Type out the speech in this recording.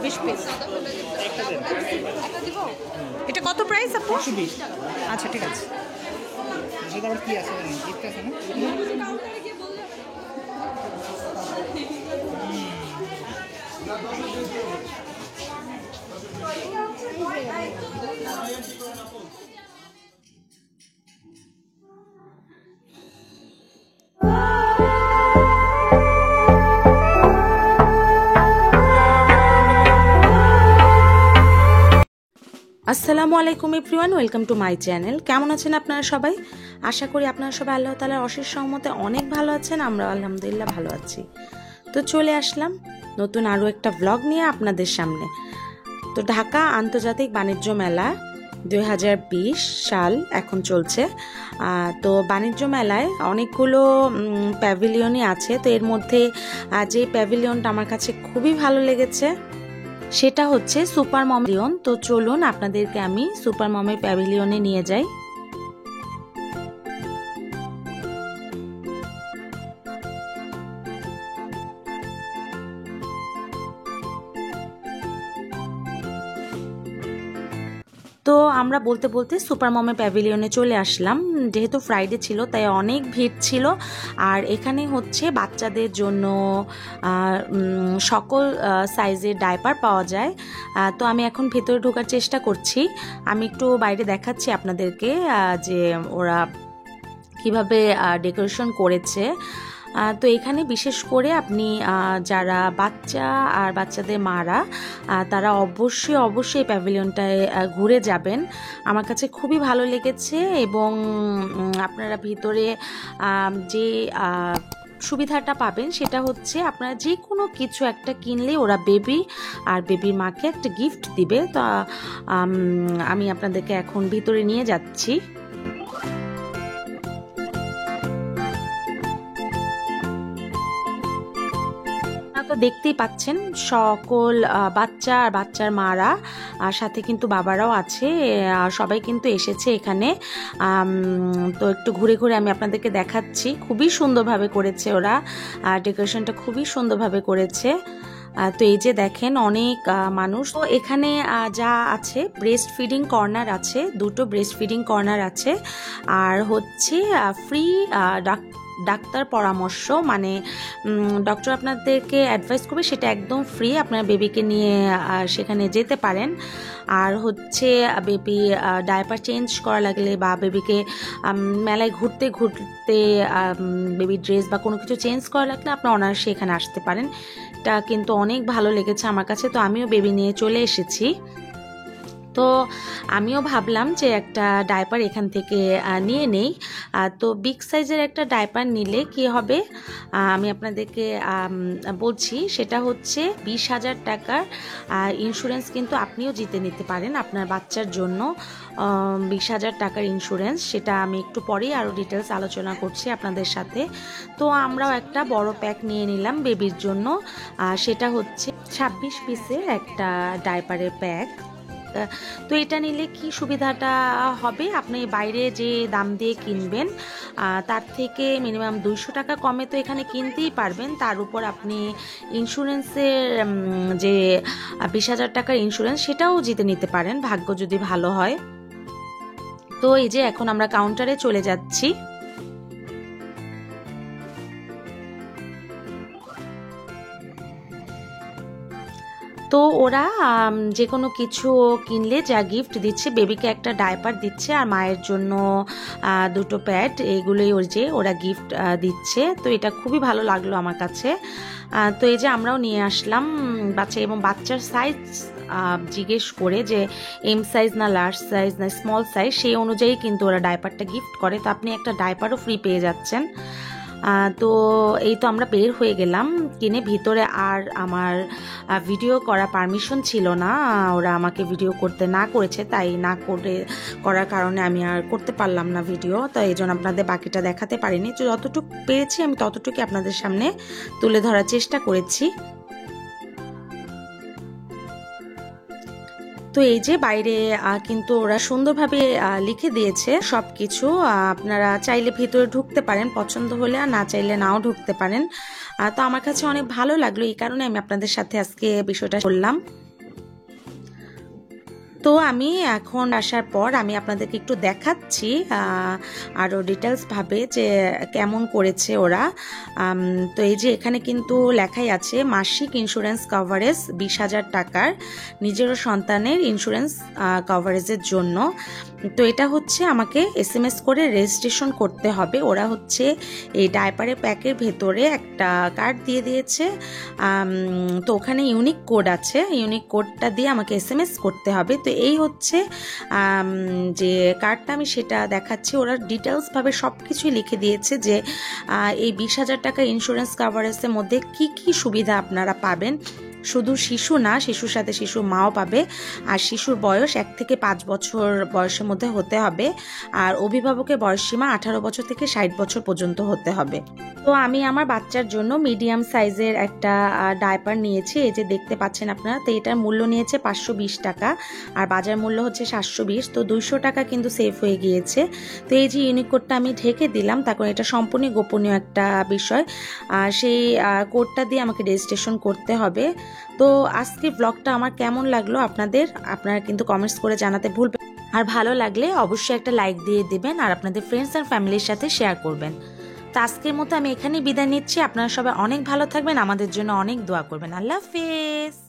26 piece. এটা কত price আপু? 120। আচ্ছা ঠিক আছে। সেটা আবার কি আছে জানেন? গিফট আছে না? আসসালামু আলাইকুম everyone, welcome to my channel. কেমন আছেন আপনারা সবাই? আশা করি আপনারা সবাই আল্লাহ তাআলার অশেষ রহমতে অনেক ভালো আছেন। আমরা আলহামদুলিল্লাহ ভালো আছি। তো চলে আসলাম নতুন আরও একটা ব্লগ নিয়ে আপনাদের সামনে। তো ঢাকা আন্তর্জাতিক বাণিজ্য মেলা 2020 সাল এখন চলছে। তো বাণিজ্য মেলায় অনেকগুলো প্যাভিলিয়নই আছে। তো এর মধ্যে যে প্যাভিলিয়নটা আমার কাছে খুবই ভালো লেগেছে সেটা হচ্ছে সুপার মম প্যাভিলিয়ন। তো চলুন আপনাদেরকে আমি সুপার মমের প্যাভিলিয়নে নিয়ে যাই। তো আমরা বলতে বলতে সুপার মমের প্যাভিলিয়নে চলে আসলাম। যেহেতু ফ্রাইডে ছিল তাই অনেক ভিড় ছিল। আর এখানে হচ্ছে বাচ্চাদের জন্য সকল সাইজের ডাইপার পাওয়া যায়। তো আমি এখন ভেতরে ঢোকার চেষ্টা করছি। আমি একটু বাইরে দেখাচ্ছি আপনাদেরকে যে ওরা কিভাবে ডেকোরেশন করেছে। তো এখানে বিশেষ করে আপনি যারা বাচ্চা আর বাচ্চাদের মারা তারা অবশ্যই প্যাভিলিয়নটায় ঘুরে যাবেন। আমার কাছে খুবই ভালো লেগেছে এবং আপনারা ভিতরে যে সুবিধাটা পাবেন সেটা হচ্ছে আপনারা যে কোনো কিছু একটা কিনলে ওরা বেবি আর বেবির মাকে একটা গিফট দিবে। তো আমি আপনাদেরকে এখন ভিতরে নিয়ে যাচ্ছি। তো দেখতেই পাচ্ছেন সকল বাচ্চা আর বাচ্চার মারা আর সাথে কিন্তু বাবারাও আছে। সবাই কিন্তু এসেছে এখানে। তো একটু ঘুরে ঘুরে আমি আপনাদেরকে দেখাচ্ছি। খুবই সুন্দরভাবে করেছে ওরা, ডেকোরেশনটা খুবই সুন্দরভাবে করেছে। তো এই যে দেখেন অনেক মানুষ। তো এখানে যা আছে ব্রেস্ট ফিডিং কর্নার আছে, দুটো ব্রেস্ট ফিডিং কর্নার আছে। আর হচ্ছে ফ্রি ডাক্তার পরামর্শ, মানে ডক্টর আপনাদেরকে অ্যাডভাইস করবে, সেটা একদম ফ্রি। আপনার বেবিকে নিয়ে সেখানে যেতে পারেন। আর হচ্ছে বেবি ডায়াপার চেঞ্জ করা লাগলে বা বেবিকে মেলায় ঘুরতে ঘুরতে বেবি ড্রেস বা কোনো কিছু চেঞ্জ করা লাগলে আপনার অনায়াসে এখানে আসতে পারেন। এটা কিন্তু অনেক ভালো লেগেছে আমার কাছে। তো আমিও বেবি নিয়ে চলে এসেছি। তো আমিও ভাবলাম যে একটা ডাইপার এখান থেকে নিয়ে নেই। তো বিগ সাইজের একটা ডাইপার নিলে কি হবে আমি আপনাদেরকে বলছি। সেটা হচ্ছে 20,000 টাকার ইন্স্যুরেন্স কিন্তু আপনিও জিতে নিতে পারেন আপনার বাচ্চার জন্য। 20,000 টাকার ইন্স্যুরেন্স, সেটা আমি একটু পরেই আরও ডিটেলস আলোচনা করছি আপনাদের সাথে। তো আমরাও একটা বড় প্যাক নিয়ে নিলাম বেবির জন্য। সেটা হচ্ছে 26 পিসের একটা ডাইপারের প্যাক। তো এটা নিলে কি সুবিধাটা হবে, আপনি বাইরে যে দাম দিয়ে কিনবেন তার থেকে মিনিমাম 200 টাকা কমে তো এখানে কিনতেই পারবেন। তার উপর আপনি ইন্স্যুরেন্সের যে 20,000 টাকার ইন্স্যুরেন্স সেটাও জিতে নিতে পারেন, ভাগ্য যদি ভালো হয়। তো এই যে এখন আমরা কাউন্টারে চলে যাচ্ছি। তো ওরা যে কোনো কিছু কিনলে যা গিফট দিচ্ছে, বেবিকে একটা ডাইপার দিচ্ছে আর মায়ের জন্য দুটো প্যাড, এগুলোই ওরা গিফট দিচ্ছে। তো এটা খুবই ভালো লাগলো আমার কাছে। তো এই যে আমরাও নিয়ে আসলাম বাচ্চা এবং বাচ্চার সাইজ জিজ্ঞেস করে যে এম সাইজ না লার্জ সাইজ না স্মল সাইজ, সেই অনুযায়ী কিন্তু ওরা ডাইপারটা গিফট করে। তো আপনি একটা ডাইপারও ফ্রি পেয়ে যাচ্ছেন। তো এই তো আমরা বের হয়ে গেলাম কিনে। ভিতরে আর আমার ভিডিও করা পারমিশন ছিল না, ওরা আমাকে ভিডিও করতে না করেছে, তাই না করার কারণে আমি আর করতে পারলাম না ভিডিও। তো এই জন্য আপনাদের বাকিটা দেখাতে পারিনি। যতটুকু পেরেছি আমি ততটুকু আপনাদের সামনে তুলে ধরার চেষ্টা করেছি। তো এই যে বাইরে কিন্তু ওরা সুন্দরভাবে লিখে দিয়েছে সবকিছু। আপনারা চাইলে ভিতরে ঢুকতে পারেন, পছন্দ হলে, আর না চাইলে নাও ঢুকতে পারেন। তো আমার কাছে অনেক ভালো লাগলো, এই কারণে আমি আপনাদের সাথে আজকে বিষয়টা বললাম। তো আমি এখন আসার পর আমি আপনাদেরকে একটু দেখাচ্ছি আরও ডিটেলসভাবে যে কেমন করেছে ওরা। তো এই যে এখানে কিন্তু লেখাই আছে মাসিক ইন্স্যুরেন্স কভারেজ 20,000 টাকার নিজেরও সন্তানের ইন্স্যুরেন্স কভারেজের জন্য। তো এটা হচ্ছে আমাকে SMS করে রেজিস্ট্রেশন করতে হবে। ওরা হচ্ছে এই ডাইপারের প্যাকের ভেতরে একটা কার্ড দিয়ে দিয়েছে, তো ওখানে ইউনিক কোড আছে, ইউনিক কোডটা দিয়ে আমাকে SMS করতে হবে। তো এই হচ্ছে যে কার্ডটা আমি সেটা দেখাচ্ছি। ওরা ডিটেলসভাবে সব কিছুই লিখে দিয়েছে যে এই 20,000 টাকা ইন্স্যুরেন্স কভারেজের মধ্যে কি কি সুবিধা আপনারা পাবেন। শুধু শিশু না, শিশুর সাথে শিশুর মাও পাবে, আর শিশুর বয়স 1 থেকে 5 বছর বয়সের মধ্যে হতে হবে, আর অভিভাবকের বয়সসীমা 18 বছর থেকে 60 বছর পর্যন্ত হতে হবে। তো আমি আমার বাচ্চার জন্য মিডিয়াম সাইজের একটা ডাইপার নিয়েছি, এই যে দেখতে পাচ্ছেন আপনারা। তো এটার মূল্য নিয়েছে 520 টাকা, আর বাজার মূল্য হচ্ছে 720, তো 200 টাকা কিন্তু সেভ হয়ে গিয়েছে। তো এই যে ইউনিক কোডটা আমি ঢেকে দিলাম, তখন এটা সম্পূর্ণ গোপনীয় একটা বিষয়, সেই কোডটা দিয়ে আমাকে রেজিস্ট্রেশন করতে হবে। তো আজকে ব্লগটা আমার কেমন লাগলো আপনারা কিন্তু কমেন্টস করে জানাতে ভুলবেন, আর ভালো লাগলে অবশ্যই একটা লাইক দিয়ে দিবেন, আর আপনাদের ফ্রেন্ডস অ্যান্ড ফ্যামিলির সাথে শেয়ার করবেন। তো আজকের মতো আমি এখানেই বিদায় নিচ্ছি। আপনারা সবাই অনেক ভালো থাকবেন, আমাদের জন্য অনেক দোয়া করবেন। আল্লাহ হাফেজ।